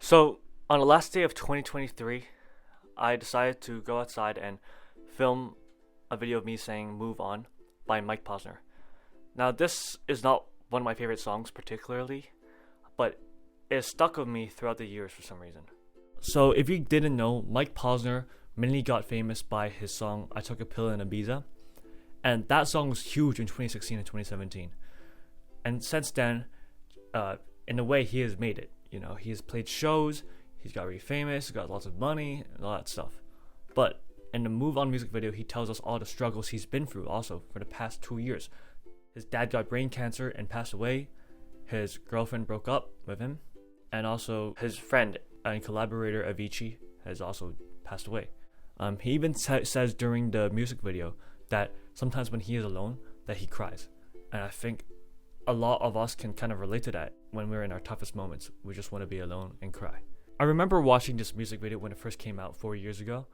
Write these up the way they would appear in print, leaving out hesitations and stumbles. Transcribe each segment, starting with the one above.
So, on the last day of 2023, I decided to go outside and film a video of me saying "Move On" by Mike Posner. Now, this is not one of my favorite songs particularly, but it stuck with me throughout the years for some reason. So, if you didn't know, Mike Posner mainly got famous by his song "I Took a Pill in Ibiza," and that song was huge in 2016 and 2017. And since then, in a way, he has made it. You know, he has played shows, he's got really famous, he's got lots of money, and all that stuff. But in the Move On music video, he tells us all the struggles he's been through also for the past 2 years. His dad got brain cancer and passed away, his girlfriend broke up with him, and also his friend and collaborator Avicii has also passed away. He even says during the music video that sometimes when he is alone, that he cries. And I think a lot of us can kind of relate to that when we're in our toughest moments. We just want to be alone and cry. I remember watching this music video when it first came out 4 years ago,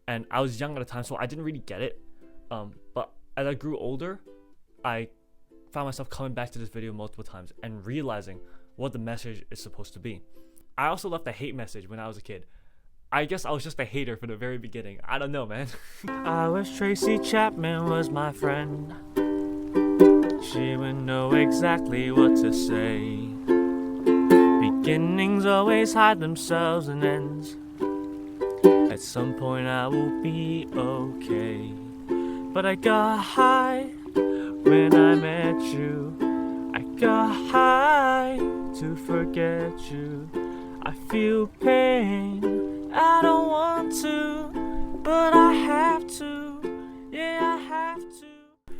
and I was young at the time, so I didn't really get it. But as I grew older, I found myself coming back to this video multiple times and realizing what the message is supposed to be. I also left a hate message when I was a kid. I guess I was just a hater from the very beginning. I don't know, man. I wish Tracy Chapman was my friend. She would know exactly what to say. Beginnings always hide themselves in ends. At some point I will be okay. But I got high when I met you. I got high to forget you. I feel pain, I don't want to, but I have to, yeah I have to.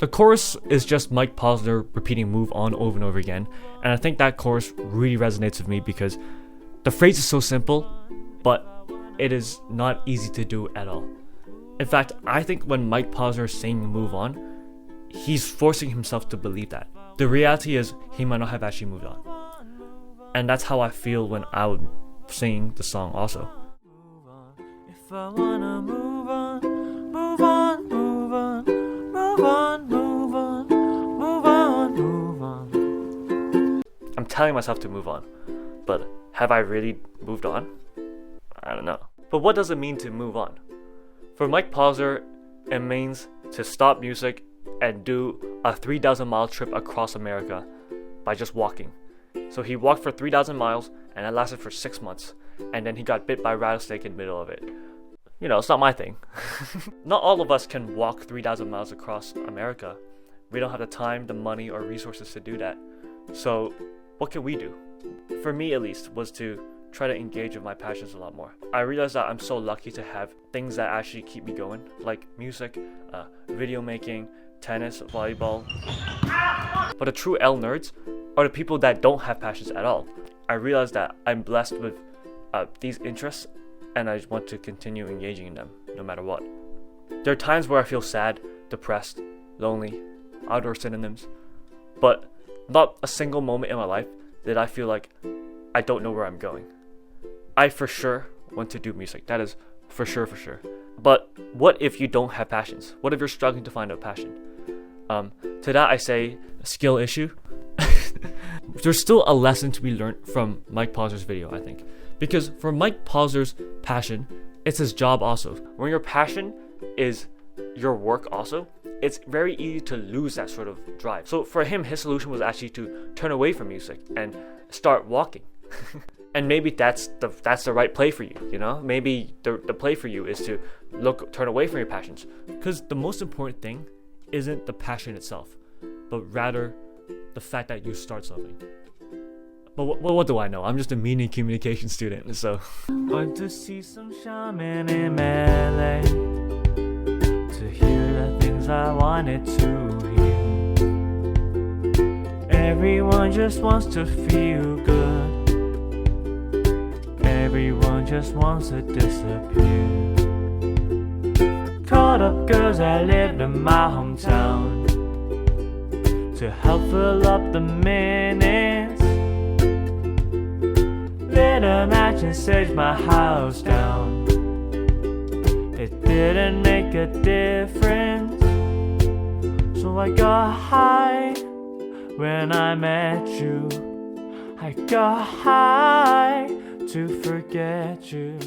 The chorus is just Mike Posner repeating "Move On" over and over again, and I think that chorus really resonates with me because the phrase is so simple, but it is not easy to do at all. In fact, I think when Mike Posner is saying "Move On," he's forcing himself to believe that. The reality is he might not have actually moved on. And that's how I feel when I would sing the song also. If I wanna move on, move on, move on, move on, move on, move on, move on. I'm telling myself to move on, but have I really moved on? I don't know. But what does it mean to move on? For Mike Posner, it means to stop music and do a 3,000-mile trip across America by just walking. So he walked for 3,000 miles, and it lasted for 6 months. And then he got bit by a rattlesnake in the middle of it. You know, it's not my thing. Not all of us can walk 3,000 miles across America. We don't have the time, the money, or resources to do that. So, what can we do? For me, at least, was to try to engage with my passions a lot more. I realized that I'm so lucky to have things that actually keep me going, like music, video making, tennis, volleyball. But the true L nerds are the people that don't have passions at all. I realized that I'm blessed with these interests, and I want to continue engaging in them no matter what. There are times where I feel sad, depressed, lonely, outdoor synonyms, but not a single moment in my life that I feel like I don't know where I'm going. I for sure want to do music. That is for sure. But what if you don't have passions? What if you're struggling to find a passion? To that I say, a skill issue. There's still a lesson to be learned from Mike Posner's video, I think. Because for Mike Posner's passion, it's his job also. When your passion is your work also, it's very easy to lose that sort of drive. So for him, his solution was actually to turn away from music and start walking. And maybe that's the right play for you, you know? Maybe the play for you is to turn away from your passions. Because the most important thing isn't the passion itself, but rather the fact that you start something. But what do I know? I'm just a media communication student, so. Want to see some shaman in LA, to hear the things I wanted to hear. Everyone just wants to feel good. Everyone just wants to disappear. Caught up girls that lived in my hometown to help fill up the minutes. Lit a match and saved my house down. It didn't make a difference, so I got high when I met you. I got high to forget you.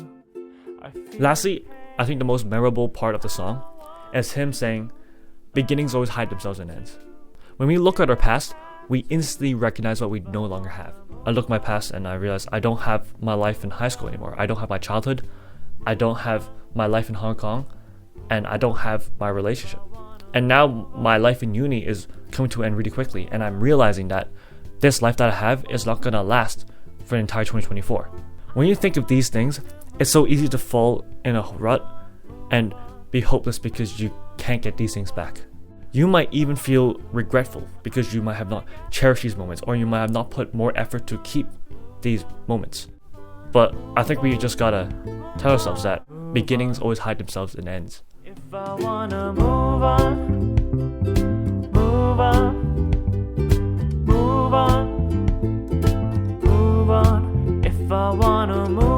Lastly, I think the most memorable part of the song is him saying, beginnings always hide themselves in ends. When we look at our past, we instantly recognize what we no longer have. I look at my past and I realize I don't have my life in high school anymore. I don't have my childhood. I don't have my life in Hong Kong. And I don't have my relationship. And now my life in uni is coming to an end really quickly. And I'm realizing that this life that I have is not going to last for the entire 2024. When you think of these things, it's so easy to fall in a rut and be hopeless because you can't get these things back. You might even feel regretful because you might have not cherished these moments, or you might have not put more effort to keep these moments. But I think we just gotta tell ourselves that beginnings always hide themselves in ends. If I wanna move on, move on, move on, move on. If I wanna move